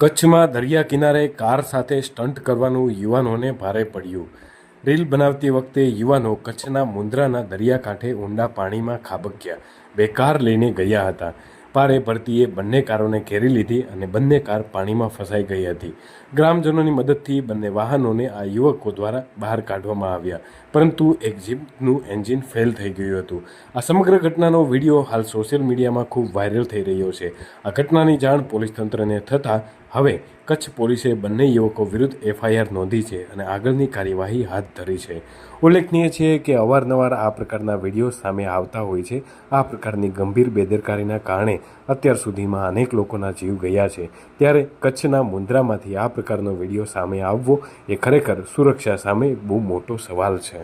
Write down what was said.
કચ્છમાં દરિયા કિનારે કાર સાથે સ્ટન્ટ કરવાનું યુવાનોને ભારે પડ્યું। રીલ બનાવતી વખતે યુવાનો કચ્છના મુન્દ્રાના દરિયાકાંઠે ઊંડા પાણીમાં ખાબક્યા। બે કાર લઈને ગયા હતા। ભારે ભરતીએ બંને કારોને ઘેરી લીધી અને બંને કાર પાણીમાં ફસાઈ ગઈ હતી। ગ્રામજનોની મદદથી બંને વાહનોને આ યુવકો દ્વારા બહાર કાઢવામાં આવ્યા, પરંતુ એક જીપનું એન્જિન ફેલ થઈ ગયું હતું। આ સમગ્ર ઘટનાનો વિડીયો હાલ સોશિયલ મીડિયામાં ખૂબ વાયરલ થઈ રહ્યો છે। આ ઘટનાની જાણ પોલીસ તંત્રને થતાં હવે કચ્છ પોલીસે બંને યુવકો વિરુદ્ધ એફઆઈઆર નોંધી છે અને આગળની કાર્યવાહી હાથ ધરી છે। ઉલ્લેખનીય છે કે અવારનવાર આ પ્રકારના વિડીયો સામે આવતા હોય છે। આ પ્રકારની ગંભીર બેદરકારીના કારણે અત્યાર સુધીમાં અનેક લોકોના જીવ ગયા છે, ત્યારે કચ્છના મુન્દ્રામાંથી આ પ્રકારનો વિડીયો સામે આવવો એ ખરેખર સુરક્ષા સામે બહુ મોટો સવાલ છે।